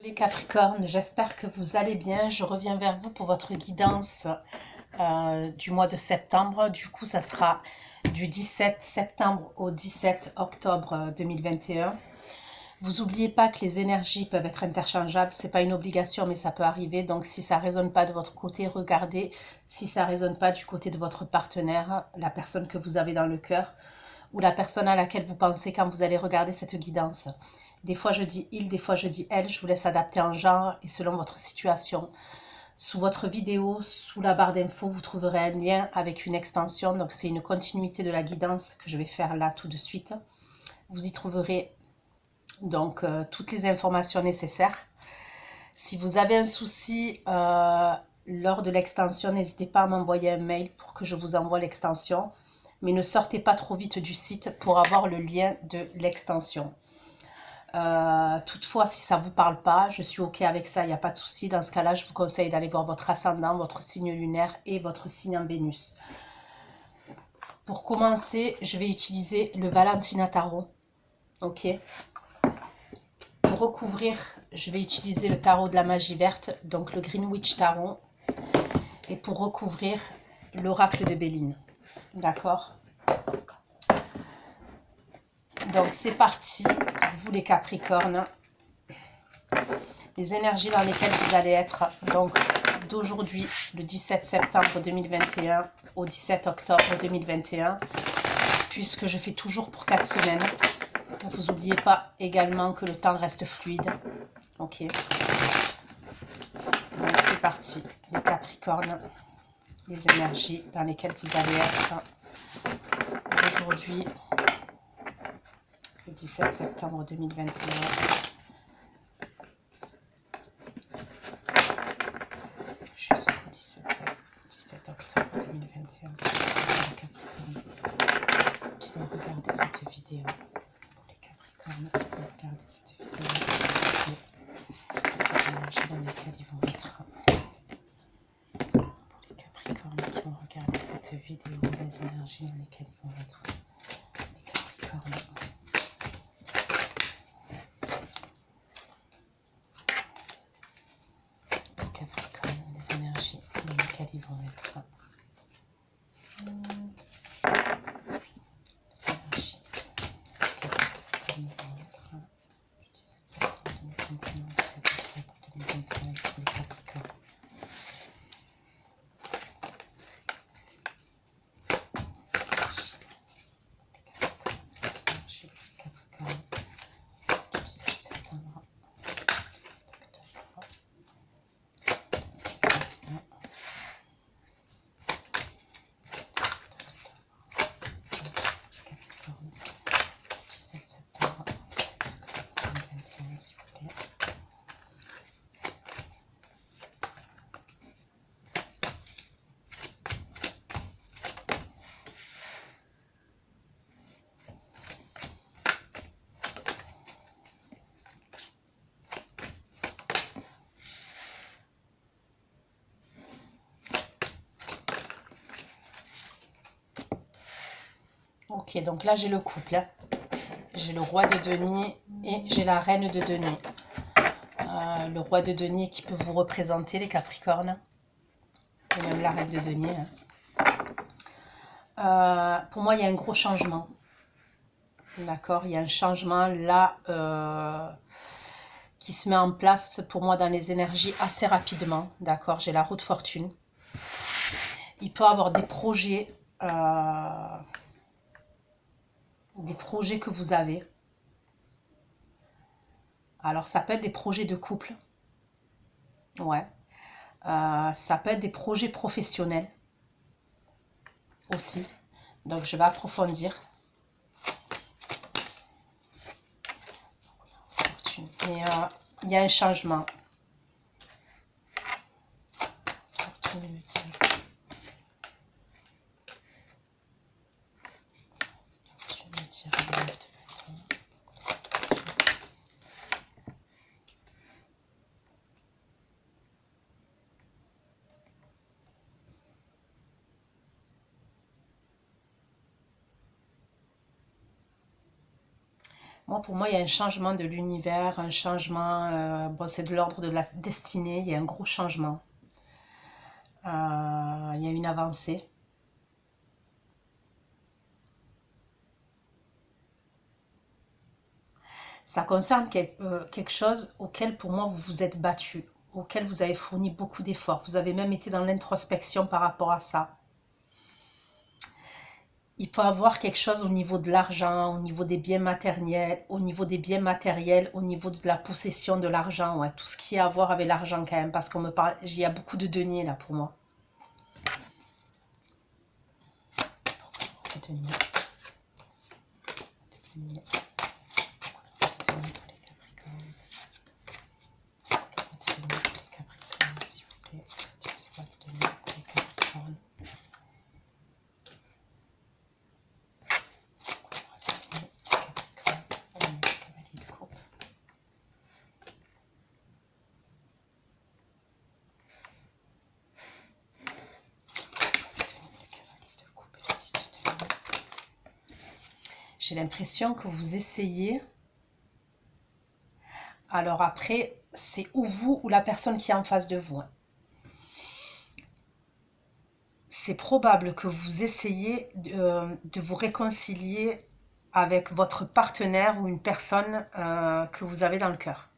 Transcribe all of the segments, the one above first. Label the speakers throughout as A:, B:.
A: Les Capricornes, j'espère que vous allez bien. Je reviens vers vous pour votre guidance du mois de septembre. Du coup, ça sera du 17 septembre au 17 octobre 2021. Vous n'oubliez pas que les énergies peuvent être interchangeables. C'est pas une obligation, mais ça peut arriver. Donc, si ça ne résonne pas de votre côté, regardez. Si ça ne résonne pas du côté de votre partenaire, la personne que vous avez dans le cœur, ou la personne à laquelle vous pensez quand vous allez regarder cette guidance. Des fois je dis il, des fois je dis elle, je vous laisse adapter en genre et selon votre situation. Sous votre vidéo, sous la barre d'infos, vous trouverez un lien avec une extension, donc c'est une continuité de la guidance que je vais faire là tout de suite. Vous y trouverez donc toutes les informations nécessaires. Si vous avez un souci lors de l'extension, n'hésitez pas à m'envoyer un mail pour que je vous envoie l'extension. Mais ne sortez pas trop vite du site pour avoir le lien de l'extension. Toutefois, si ça ne vous parle pas, je suis OK avec ça, il n'y a pas de souci. Dans ce cas-là, je vous conseille d'aller voir votre ascendant, votre signe lunaire et votre signe en Vénus. Pour commencer, je vais utiliser le Valentina Tarot. OK. Pour recouvrir, je vais utiliser le tarot de la magie verte, donc le Greenwich Tarot. Et pour recouvrir, l'oracle de Béline. D'accord. Donc c'est parti, vous les Capricornes. Les énergies dans lesquelles vous allez être, donc d'aujourd'hui, le 17 septembre 2021 au 17 octobre 2021, puisque je fais toujours pour 4 semaines. Vous n'oubliez pas également que le temps reste fluide. Ok. Donc c'est parti, les Capricornes, les énergies dans lesquelles vous allez être aujourd'hui, le 17 septembre 2021. Jusqu'au 17 octobre 2021. Qui vont regarder cette vidéo. Pour les Capricornes qui vont regarder cette vidéo, les énergies dans lesquelles ils vont être. Pour les Capricornes qui vont regarder cette vidéo, les énergies dans lesquelles ils vont être. Les Capricornes. Les Capricornes, les énergies dans lesquelles ils vont être. Ok, donc là j'ai le couple. Hein. J'ai le roi de denier et j'ai la reine de denier. Le roi de denier qui peut vous représenter, les Capricornes. Et même la reine de denier. Hein. Pour moi, il y a un gros changement. D'accord, il y a un changement là qui se met en place pour moi dans les énergies assez rapidement. D'accord, j'ai la roue de fortune. Il peut y avoir des projets que vous avez. Alors, ça peut être des projets de couple. Ouais. Ça peut être des projets professionnels aussi. Donc, je vais approfondir. Et il y a un changement. Pour moi, il y a un changement de l'univers, un changement, bon, c'est de l'ordre de la destinée, il y a un gros changement. Il y a une avancée. Ça concerne quelque chose auquel, pour moi, vous vous êtes battu, auquel vous avez fourni beaucoup d'efforts. Vous avez même été dans l'introspection par rapport à ça. Il peut y avoir quelque chose au niveau de l'argent, au niveau des biens matériels, au niveau des biens matériels, au niveau de la possession de l'argent, ouais, tout ce qui a à voir avec l'argent quand même, parce qu'on me parle, il y a beaucoup de deniers là pour moi. Deniers. Deniers. J'ai l'impression que vous essayez. Alors après, c'est ou vous ou la personne qui est en face de vous. C'est probable que vous essayez de vous réconcilier avec votre partenaire ou une personne que vous avez dans le cœur.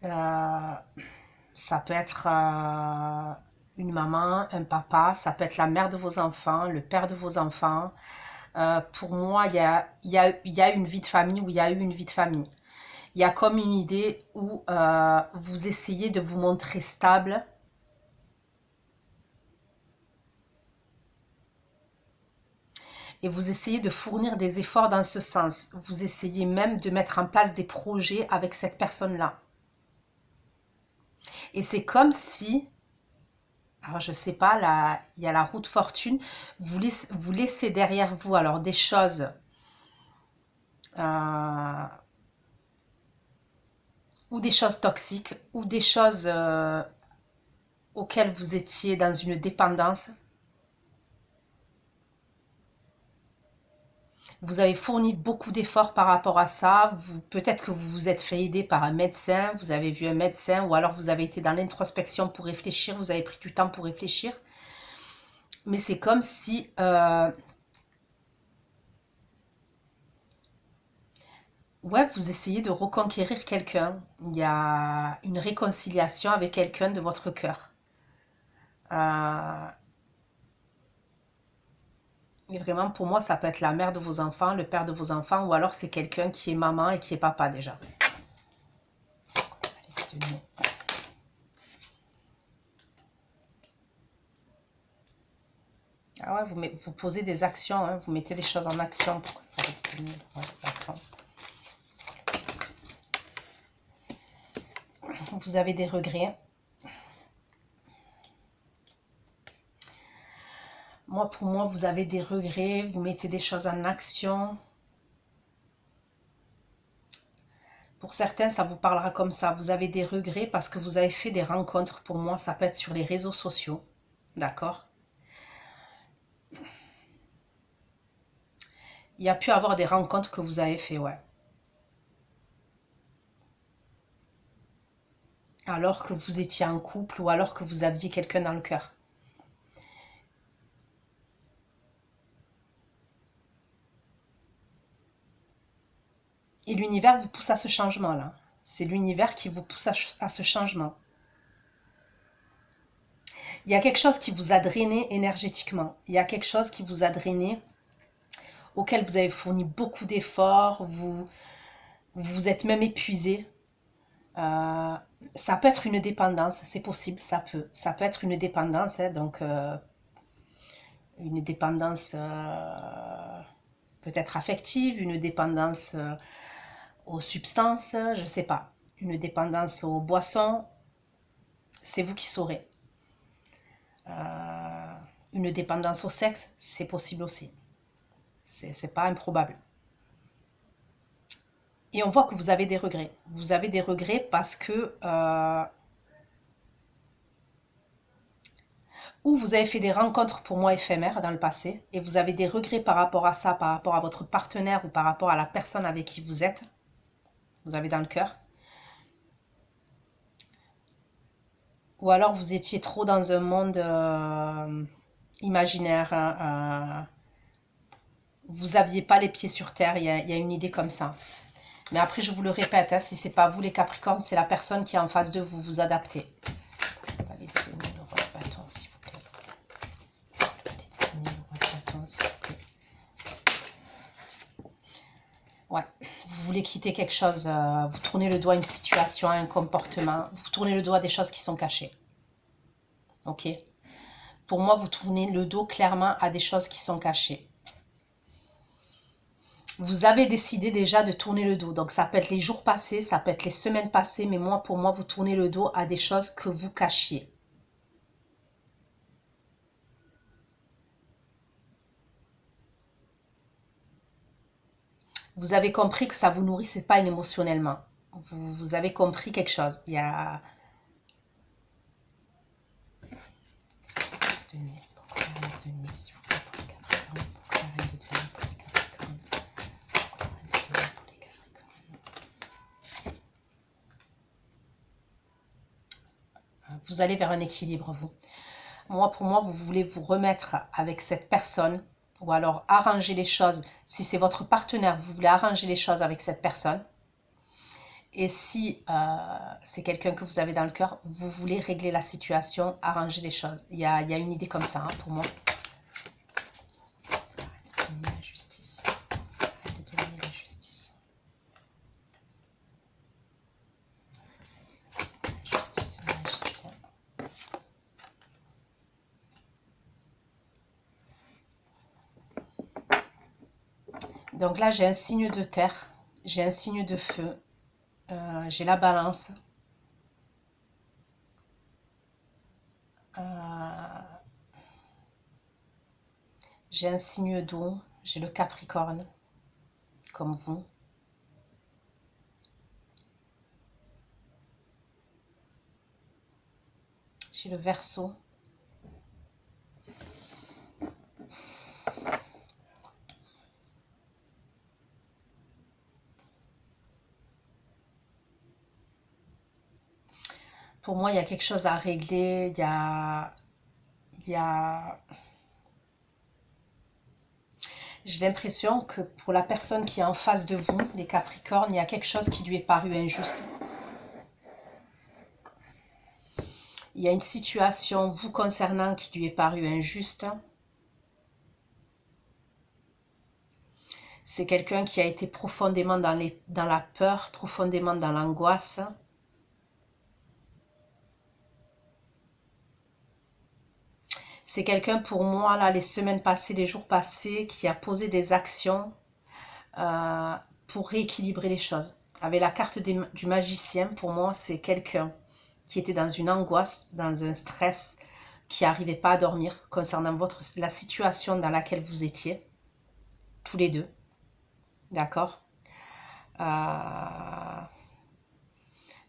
A: Ça peut être une maman, un papa, ça peut être la mère de vos enfants, le père de vos enfants. Pour moi, il y a une vie de famille où il y a eu une vie de famille. Il y a comme une idée où vous essayez de vous montrer stable. Et vous essayez de fournir des efforts dans ce sens. Vous essayez même de mettre en place des projets avec cette personne-là. Et c'est comme si, alors je sais pas, là, il y a la roue de fortune, vous laissez derrière vous alors des choses ou des choses toxiques ou des choses auxquelles vous étiez dans une dépendance. Vous avez fourni beaucoup d'efforts par rapport à ça. Peut-être que vous vous êtes fait aider par un médecin, vous avez vu un médecin, ou alors vous avez été dans l'introspection pour réfléchir, vous avez pris du temps pour réfléchir. Mais c'est comme si ouais, vous essayez de reconquérir quelqu'un. Il y a une réconciliation avec quelqu'un de votre cœur. Et vraiment, pour moi, ça peut être la mère de vos enfants, le père de vos enfants, ou alors c'est quelqu'un qui est maman et qui est papa déjà. Ah ouais, vous posez des actions, hein, vous mettez des choses en action. Vous avez des regrets. Pour moi, vous avez des regrets, vous mettez des choses en action. Pour certains, ça vous parlera comme ça. Vous avez des regrets parce que vous avez fait des rencontres. Pour moi, ça peut être sur les réseaux sociaux. D'accord? Il y a pu avoir des rencontres que vous avez fait, ouais. Alors que vous étiez en couple ou alors que vous aviez quelqu'un dans le cœur. Et l'univers vous pousse à ce changement-là. C'est l'univers qui vous pousse à ce changement. Il y a quelque chose qui vous a drainé énergétiquement. Il y a quelque chose qui vous a drainé, auquel vous avez fourni beaucoup d'efforts, vous vous êtes même épuisé. Ça peut être une dépendance, c'est possible, ça peut. Ça peut être une dépendance, hein, donc une dépendance peut-être affective, une dépendance aux substances, je ne sais pas. Une dépendance aux boissons, c'est vous qui saurez. Une dépendance au sexe, c'est possible aussi. C'est pas improbable. Et on voit que vous avez des regrets. Vous avez des regrets parce que ou vous avez fait des rencontres pour moi éphémères dans le passé et vous avez des regrets par rapport à ça, par rapport à votre partenaire ou par rapport à la personne avec qui vous êtes, vous avez dans le cœur. Ou alors vous étiez trop dans un monde imaginaire, vous n'aviez pas les pieds sur terre, il y a une idée comme ça. Mais après, je vous le répète, hein, si ce n'est pas vous les Capricornes, c'est la personne qui est en face de vous, vous adaptez. Allez devenir le roi de bâton, s'il vous plaît. Allez devenir le roi de bâton, s'il vous plaît. Ouais, vous voulez quitter quelque chose, vous tournez le doigt à une situation, à un comportement, vous tournez le doigt à des choses qui sont cachées. Ok? Pour moi, vous tournez le dos clairement à des choses qui sont cachées. Vous avez décidé déjà de tourner le dos. Donc, ça peut être les jours passés, ça peut être les semaines passées, mais moi, pour moi, vous tournez le dos à des choses que vous cachiez. Vous avez compris que ça vous nourrissait pas émotionnellement. Vous avez compris quelque chose. Il y a... Vous allez vers un équilibre, vous. Moi, pour moi, vous voulez vous remettre avec cette personne ou alors arranger les choses. Si c'est votre partenaire, vous voulez arranger les choses avec cette personne. Et si c'est quelqu'un que vous avez dans le cœur, vous voulez régler la situation, arranger les choses. Il y a une idée comme ça, hein, pour moi. La justice. De donner la justice. La justice, le magicien. Donc là, j'ai un signe de terre, j'ai un signe de feu, j'ai la balance. J'ai un signe d'eau, j'ai le Capricorne, comme vous. J'ai le Verseau. Pour moi, il y a quelque chose à régler, J'ai l'impression que pour la personne qui est en face de vous, les Capricornes, il y a quelque chose qui lui est paru injuste. Il y a une situation vous concernant qui lui est paru injuste. C'est quelqu'un qui a été profondément dans la peur, profondément dans l'angoisse. C'est quelqu'un pour moi, là, les semaines passées, les jours passés, qui a posé des actions pour rééquilibrer les choses. Avec la carte du magicien, pour moi, c'est quelqu'un qui était dans une angoisse, dans un stress, qui n'arrivait pas à dormir concernant la situation dans laquelle vous étiez, tous les deux. D'accord,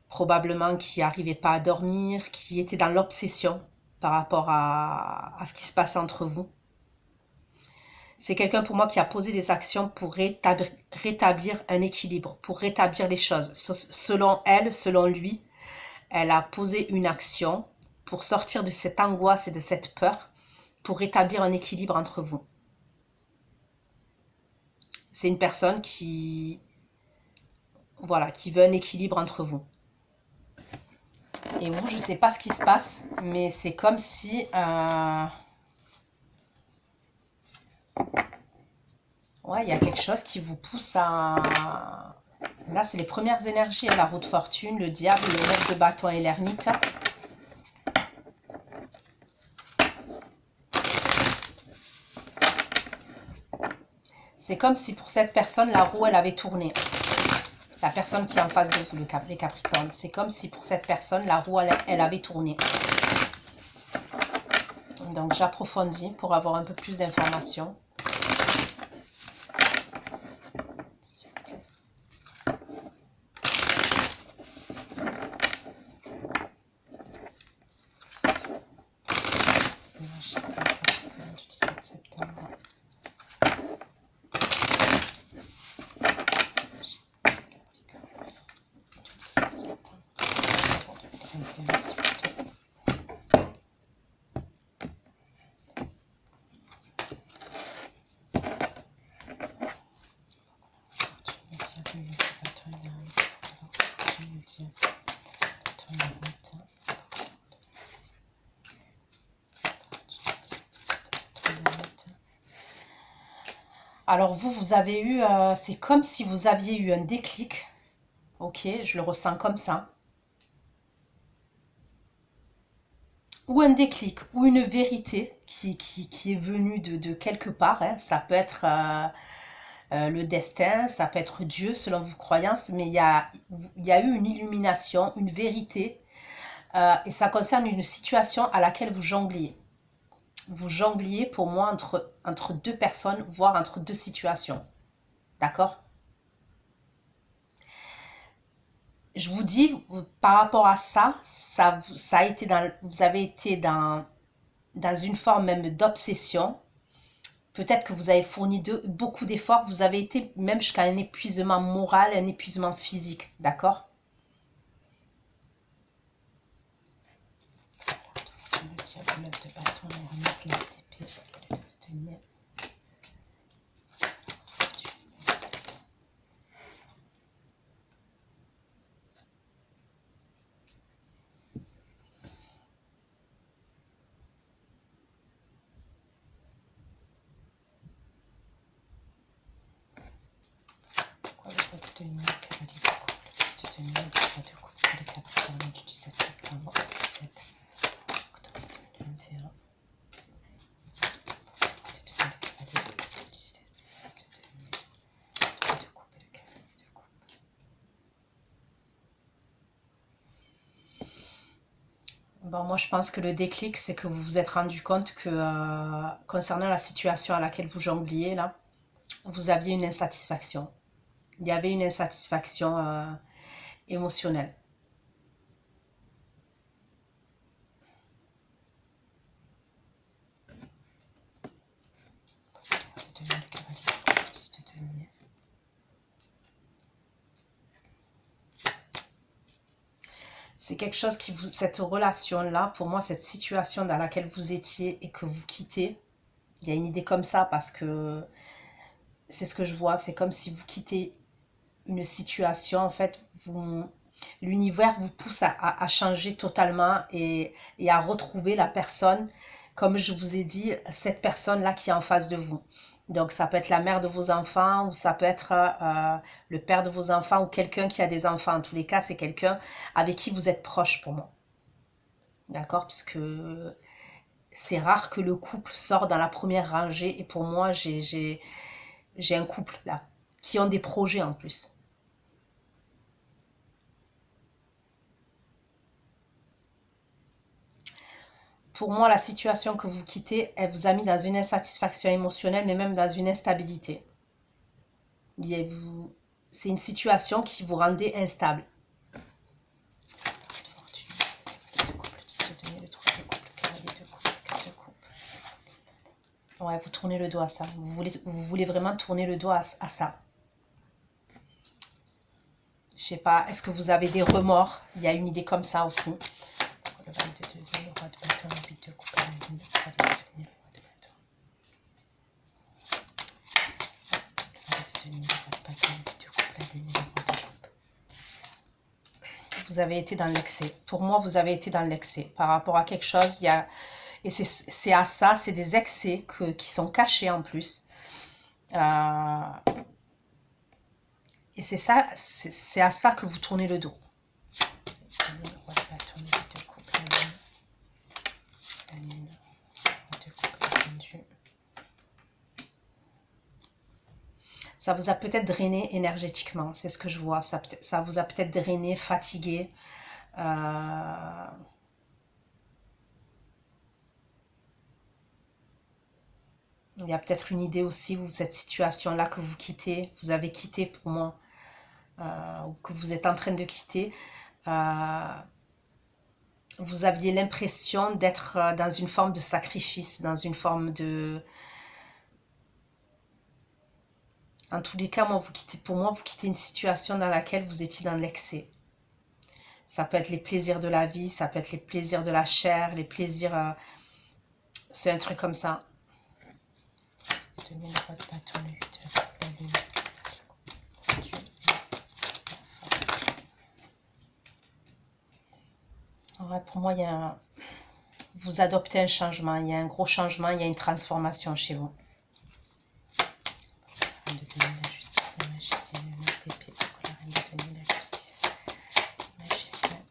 A: probablement qui n'arrivait pas à dormir, qui était dans l'obsession par rapport à ce qui se passe entre vous. C'est quelqu'un pour moi qui a posé des actions pour rétablir un équilibre, pour rétablir les choses. Selon elle, selon lui, elle a posé une action pour sortir de cette angoisse et de cette peur, pour rétablir un équilibre entre vous. C'est une personne qui, voilà, qui veut un équilibre entre vous. Et vous, je ne sais pas ce qui se passe, mais c'est comme si... ouais, il y a quelque chose qui vous pousse à... Là, c'est les premières énergies, la roue de fortune, le diable, le 9 de bâton et l'ermite. C'est comme si pour cette personne, la roue, elle avait tourné. La personne qui est en face de vous, les Capricornes. C'est comme si pour cette personne, la roue, elle avait tourné. Donc, j'approfondis pour avoir un peu plus d'informations. merci pour toi. Alors vous avez eu, c'est comme si vous aviez eu un déclic, ok, je le ressens comme ça, ou un déclic, ou une vérité qui est venue de quelque part, hein. Ça peut être le destin, ça peut être Dieu selon vos croyances, mais il y a eu une illumination, une vérité, et ça concerne une situation à laquelle vous jongliez. Vous jongliez pour moi entre deux personnes, voire entre deux situations. D'accord? Je vous dis, par rapport à ça, ça a été vous avez été dans une forme même d'obsession. Peut-être que vous avez fourni beaucoup d'efforts, vous avez été même jusqu'à un épuisement moral, un épuisement physique. D'accord? Bon, moi, je pense que le déclic, c'est que vous vous êtes rendu compte que concernant la situation à laquelle vous jongliez, là, vous aviez une insatisfaction. Il y avait une insatisfaction émotionnelle. C'est quelque chose qui vous, cette relation-là, pour moi, cette situation dans laquelle vous étiez et que vous quittez, il y a une idée comme ça parce que c'est ce que je vois, c'est comme si vous quittez une situation, en fait, l'univers vous pousse à changer totalement et à retrouver la personne, comme je vous ai dit, cette personne-là qui est en face de vous. Donc ça peut être la mère de vos enfants ou ça peut être le père de vos enfants ou quelqu'un qui a des enfants. En tous les cas, c'est quelqu'un avec qui vous êtes proche pour moi. D'accord? Parce que c'est rare que le couple sort dans la première rangée et pour moi, j'ai un couple là, qui ont des projets en plus. Pour moi, la situation que vous quittez, elle vous a mis dans une insatisfaction émotionnelle, mais même dans une instabilité. C'est une situation qui vous rendait instable. Ouais, vous tournez le dos à ça. Vous voulez vraiment tourner le dos à ça. Je sais pas, est-ce que vous avez des remords? Il y a une idée comme ça aussi. Vous avez été dans l'excès. Pour moi, vous avez été dans l'excès. Par rapport à quelque chose, il y a... Et c'est à ça, c'est des excès qui sont cachés en plus. Et c'est ça, c'est à ça que vous tournez le dos. Ça vous a peut-être drainé énergétiquement, c'est ce que je vois. Ça vous a peut-être drainé, fatigué. Il y a peut-être une idée aussi, où cette situation-là que vous quittez, vous avez quitté pour moi, ou que vous êtes en train de quitter, vous aviez l'impression d'être dans une forme de sacrifice, dans une forme de... En tous les cas, pour moi, vous quittez une situation dans laquelle vous étiez dans l'excès. Ça peut être les plaisirs de la vie, ça peut être les plaisirs de la chair, les plaisirs... c'est un truc comme ça. Tenir le roi de bâton, le 8 de la lune. Ouais, pour moi, il y a vous adoptez un changement, il y a un gros changement, il y a une transformation chez vous. La justice, la magicienne, le 9 d'épée, la reine de denier, la justice, magicienne,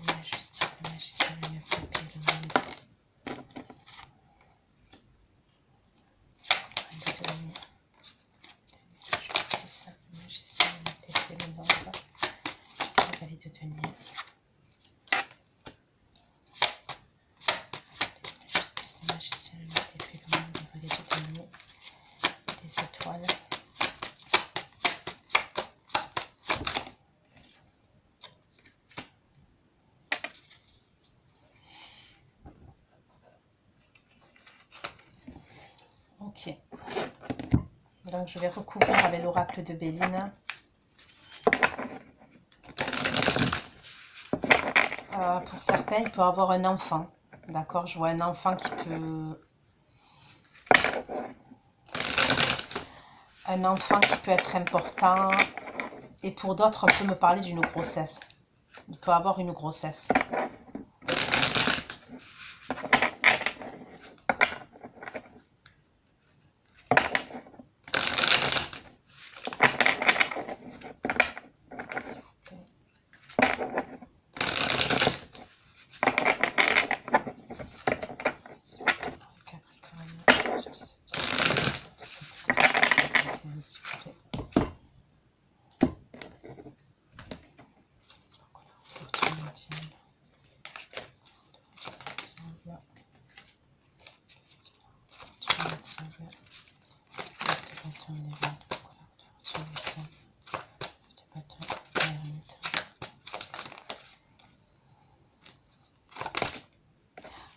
A: la justice, la magicienne, le 9 d'épée, le monde, la reine de denier, la justice, la magicienne, le 9 d'épée, le monde, la vallée de denier. Étoiles. Ok. Donc je vais recouvrir avec l'oracle de Béline. Pour certains, il peut avoir un enfant. D'accord, je vois un enfant qui peut... Un enfant qui peut être important. Et pour d'autres, on peut me parler d'une grossesse. Il peut avoir une grossesse.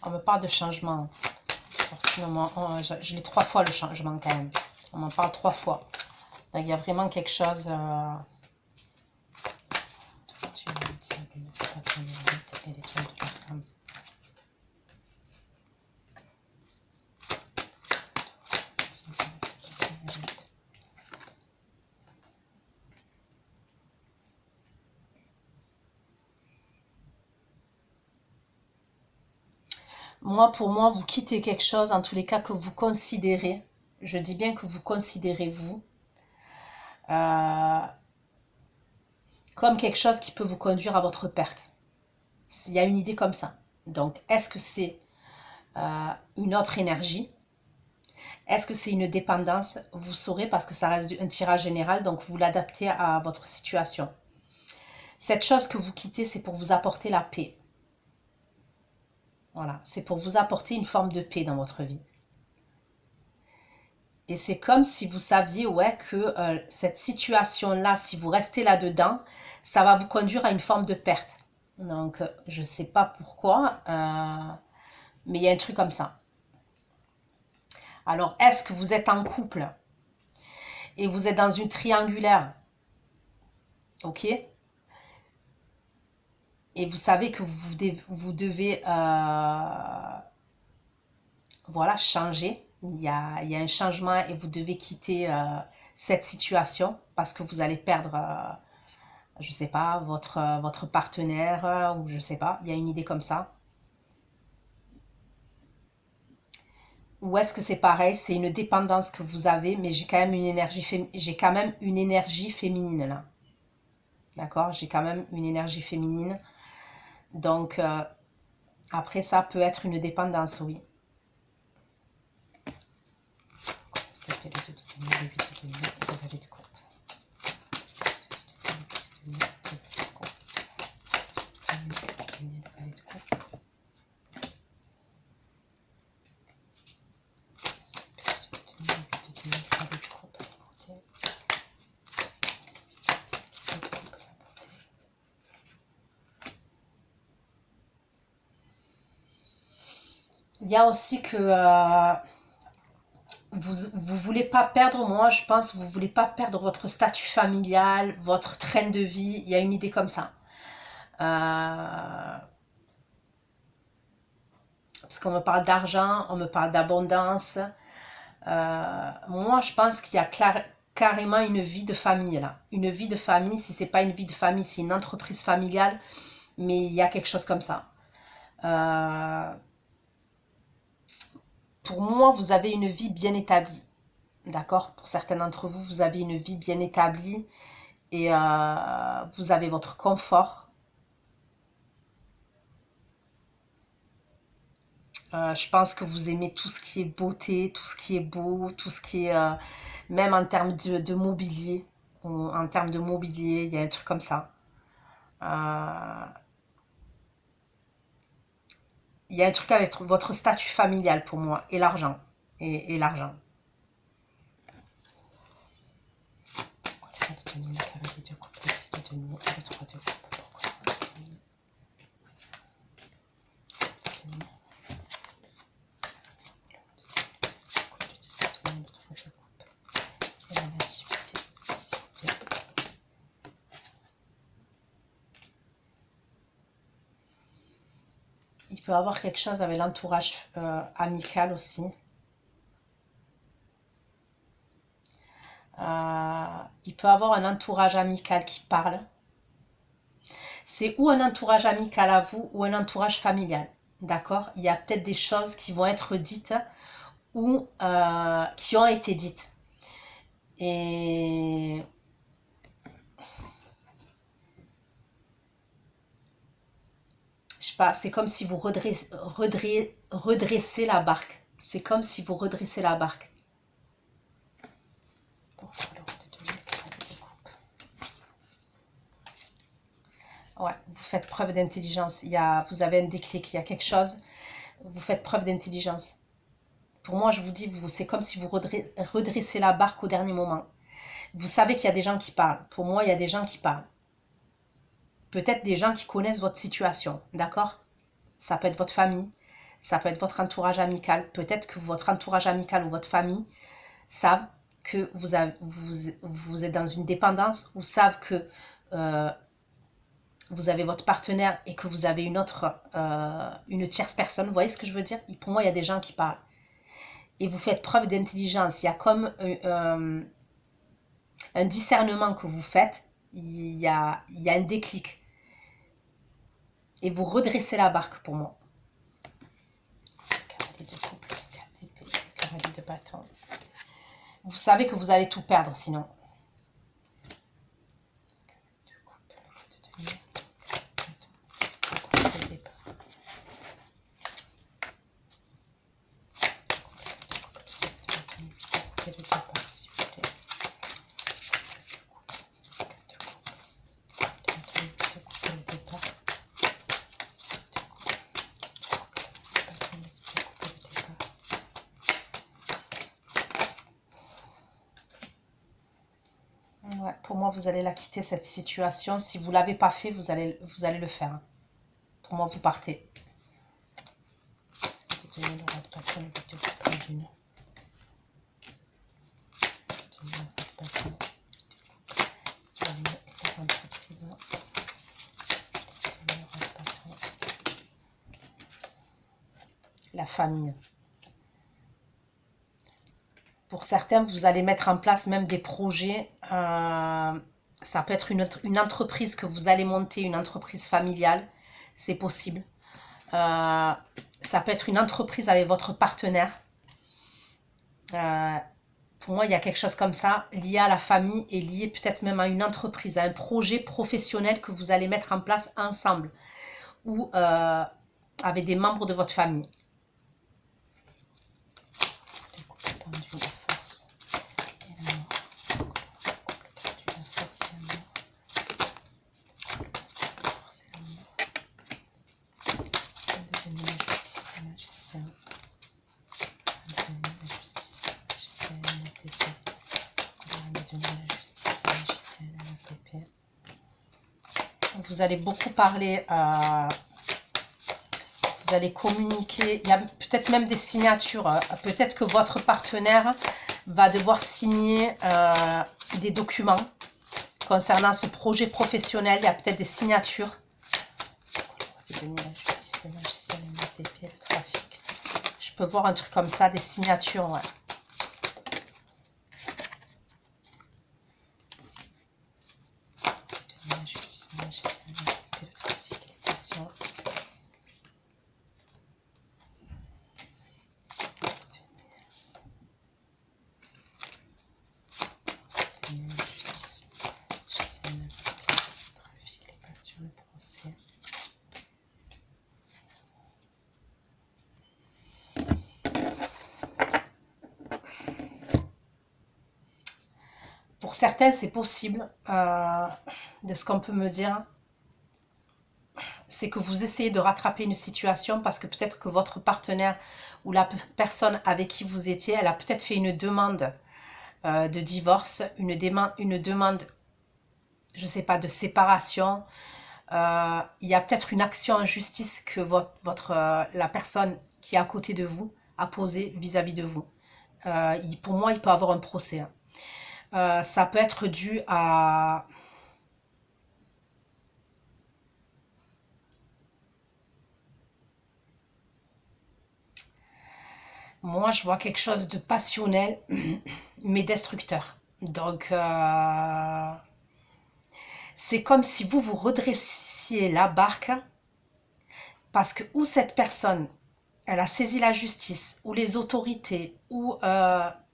A: On me parle de changement. Je l'ai 3 fois le changement quand même. On m'en parle 3 fois. Donc il y a vraiment quelque chose... Moi, pour moi, vous quittez quelque chose, en tous les cas, que vous considérez. Je dis bien que vous considérez, vous, comme quelque chose qui peut vous conduire à votre perte. Il y a une idée comme ça. Donc, est-ce que c'est une autre énergie? Est-ce que c'est une dépendance? Vous saurez parce que ça reste un tirage général, donc vous l'adaptez à votre situation. Cette chose que vous quittez, c'est pour vous apporter la paix. Voilà, c'est pour vous apporter une forme de paix dans votre vie. Et c'est comme si vous saviez, ouais, que cette situation-là, si vous restez là-dedans, ça va vous conduire à une forme de perte. Donc, je ne sais pas pourquoi, mais il y a un truc comme ça. Alors, est-ce que vous êtes en couple et vous êtes dans une triangulaire? Ok? Et vous savez que vous devez voilà, changer. Il y a un changement et vous devez quitter cette situation parce que vous allez perdre, je sais pas, votre partenaire ou je sais pas. Il y a une idée comme ça. Ou est-ce que c'est pareil, c'est une dépendance que vous avez, mais j'ai quand même une énergie féminine là. D'accord? J'ai quand même une énergie féminine. Donc, après, ça peut être une dépendance, oui. Il y a aussi que vous voulez pas perdre, moi je pense, vous voulez pas perdre votre statut familial, votre train de vie. Il y a une idée comme ça. Parce qu'on me parle d'argent, on me parle d'abondance. Moi, je pense qu'il y a carrément une vie de famille là. Une vie de famille, si c'est pas une vie de famille, c'est une entreprise familiale, mais il y a quelque chose comme ça. Pour moi, vous avez une vie bien établie. D'accord? Pour certains d'entre vous, vous avez une vie bien établie et vous avez votre confort. Je pense que vous aimez tout ce qui est beauté, tout ce qui est beau, tout ce qui est... même en termes de mobilier. En termes de mobilier, il y a un truc comme ça. Il y a un truc avec votre statut familial pour moi. Et l'argent. Et l'argent. Il peut y avoir quelque chose avec l'entourage amical aussi. Il peut y avoir un entourage amical qui parle. C'est ou un entourage amical à vous ou un entourage familial. D'accord? Il y a peut-être des choses qui vont être dites ou qui ont été dites. Et je sais pas, c'est comme si vous redressez la barque. C'est comme si vous redressez la barque. Ouais, vous faites preuve d'intelligence. Vous avez un déclic, il y a quelque chose. Vous faites preuve d'intelligence. Pour moi, je vous dis, c'est comme si vous redressez la barque au dernier moment. Vous savez qu'il y a des gens qui parlent. Pour moi, il y a des gens qui parlent. Peut-être des gens qui connaissent votre situation, d'accord? Ça peut être votre famille, ça peut être votre entourage amical. Peut-être que votre entourage amical ou votre famille savent que vous êtes dans une dépendance ou savent que vous avez votre partenaire et que vous avez une tierce personne. Vous voyez ce que je veux dire? Pour moi, il y a des gens qui parlent. Et vous faites preuve d'intelligence. Il y a comme un discernement que vous faites. Il y a un déclic. Et vous redressez la barque pour moi. Cavalier de couple, cavalier de bâton. Vous savez que vous allez tout perdre sinon. Ouais, pour moi, vous allez la quitter, cette situation. Si vous ne l'avez pas fait, vous allez le faire. Pour moi, vous partez. La famille. Pour certains, vous allez mettre en place même des projets. Ça peut être une entreprise que vous allez monter, une entreprise familiale. C'est possible. Ça peut être une entreprise avec votre partenaire. Pour moi, il y a quelque chose comme ça, lié à la famille et lié peut-être même à une entreprise, à un projet professionnel que vous allez mettre en place ensemble ou avec des membres de votre famille. Vous allez beaucoup parler, Vous allez communiquer. Il y a peut-être même des signatures. Peut-être que votre partenaire va devoir signer des documents concernant ce projet professionnel. Il y a peut-être des signatures. La justice, le magicien, le maître d'épée, le trafic. Je peux voir un truc comme ça, des signatures, ouais. La justice, le magicien, le maître d'épée, le trafic, les passions. La justice, le magicien, le maître d'épée, le trafic, les passions, le procès. Pour certains, c'est possible, de ce qu'on peut me dire, c'est que vous essayez de rattraper une situation parce que peut-être que votre partenaire ou la personne avec qui vous étiez, elle a peut-être fait une demande de divorce, une demande, je ne sais pas, de séparation. Il y a peut-être une action en justice que la personne qui est à côté de vous a posée vis-à-vis de vous. Pour moi, il peut avoir un procès. Ça peut être dû à... Moi, je vois quelque chose de passionnel, mais destructeur. Donc, c'est comme si vous redressiez la barque, parce que ou cette personne, elle a saisi la justice, ou les autorités, ou...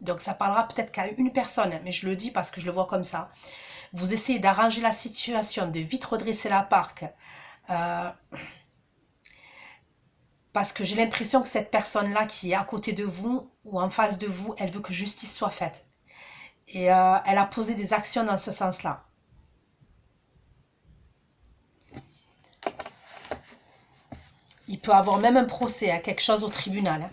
A: donc, ça parlera peut-être qu'à une personne, mais je le dis parce que je le vois comme ça. Vous essayez d'arranger la situation, de vite redresser la barque, parce que j'ai l'impression que cette personne-là qui est à côté de vous ou en face de vous, elle veut que justice soit faite. Et elle a posé des actions dans ce sens-là. Il peut avoir même un procès, hein, quelque chose au tribunal. Hein.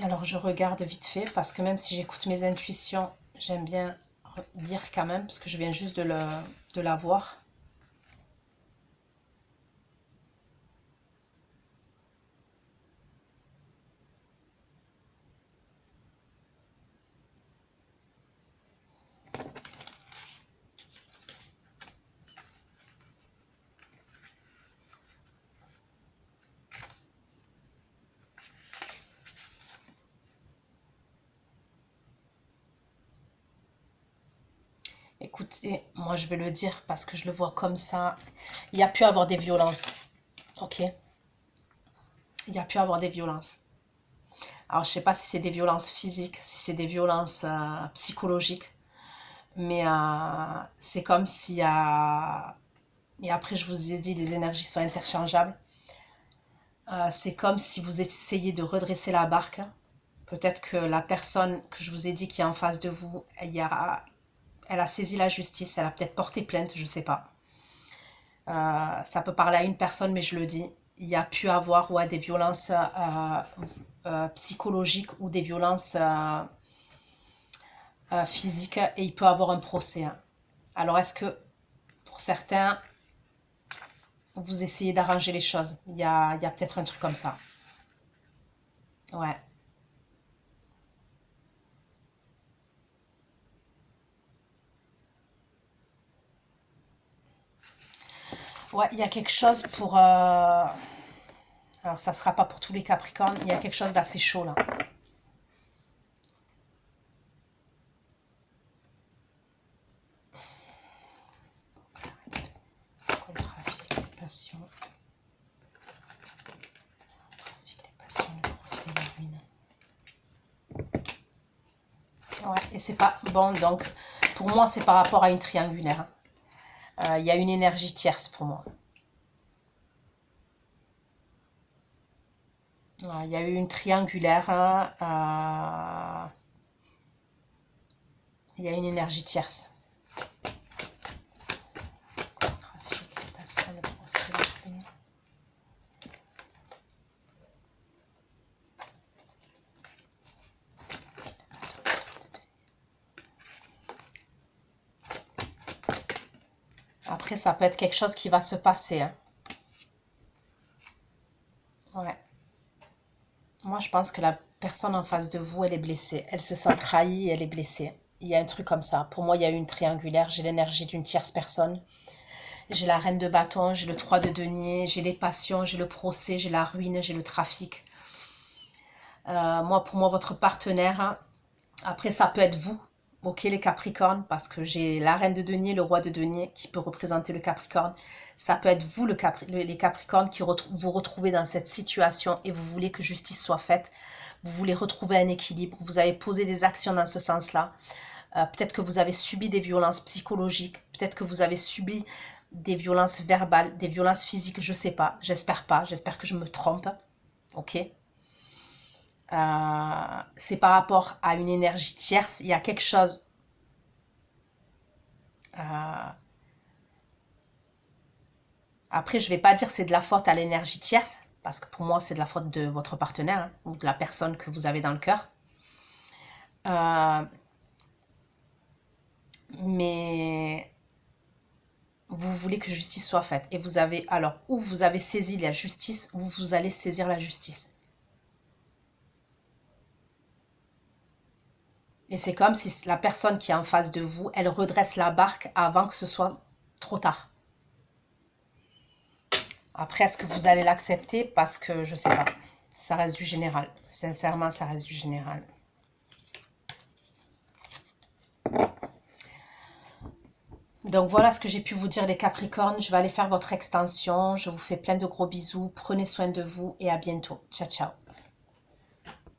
A: Alors je regarde vite fait, parce que même si j'écoute mes intuitions, j'aime bien dire quand même, parce que je viens juste de la voir. Écoutez, moi je vais le dire parce que je le vois comme ça. Il y a pu avoir des violences. Ok? Il y a pu avoir des violences. Alors je sais pas si c'est des violences physiques, si c'est des violences psychologiques. Mais c'est comme si... et après je vous ai dit, les énergies sont interchangeables. C'est comme si vous essayez de redresser la barque. Peut-être que la personne que je vous ai dit qui est en face de vous, elle a saisi la justice, elle a peut-être porté plainte, je ne sais pas. Ça peut parler à une personne, mais je le dis. Il y a pu avoir des violences psychologiques ou des violences physiques et il peut avoir un procès. Hein. Alors est-ce que pour certains, vous essayez d'arranger les choses? Il y a peut-être un truc comme ça. Ouais. Ouais, il y a quelque chose pour... alors, ça ne sera pas pour tous les Capricornes. Il y a quelque chose d'assez chaud, là. Le trafic, les passions. Le trafic, les passions, le procès, la ruine. Ouais, et c'est pas... Bon, donc, pour moi, c'est par rapport à une triangulaire. Il y a une énergie tierce pour moi. Il y a eu une triangulaire. Il y a une énergie tierce. Trafic, les passions, le procès, la ruine. Après, ça peut être quelque chose qui va se passer, hein. Ouais. Moi, je pense que la personne en face de vous, elle est blessée. Elle se sent trahie, elle est blessée. Il y a un truc comme ça. Pour moi, il y a eu une triangulaire. J'ai l'énergie d'une tierce personne. J'ai la reine de bâton, j'ai le 3 de denier, j'ai les passions, j'ai le procès, j'ai la ruine, j'ai le trafic. Moi, pour moi, votre partenaire, hein, après, ça peut être vous, ok, les Capricornes, parce que j'ai la reine de denier, le roi de denier, qui peut représenter le Capricorne. Ça peut être vous, les Capricornes, qui vous retrouvez dans cette situation et vous voulez que justice soit faite. Vous voulez retrouver un équilibre. Vous avez posé des actions dans ce sens-là. Peut-être que vous avez subi des violences psychologiques. Peut-être que vous avez subi des violences verbales, des violences physiques, je sais pas. J'espère pas. J'espère que je me trompe. Ok. C'est par rapport à une énergie tierce. Il y a quelque chose. Après, je vais pas dire c'est de la faute à l'énergie tierce, parce que pour moi, c'est de la faute de votre partenaire, hein, ou de la personne que vous avez dans le cœur. Mais vous voulez que justice soit faite. Et vous avez, alors, ou vous avez saisi la justice, ou vous allez saisir la justice. Et c'est comme si la personne qui est en face de vous, elle redresse la barque avant que ce soit trop tard. Après, est-ce que vous allez l'accepter? Parce que je sais pas. Ça reste du général. Sincèrement, ça reste du général. Donc voilà ce que j'ai pu vous dire les Capricornes. Je vais aller faire votre extension. Je vous fais plein de gros bisous. Prenez soin de vous et à bientôt. Ciao, ciao.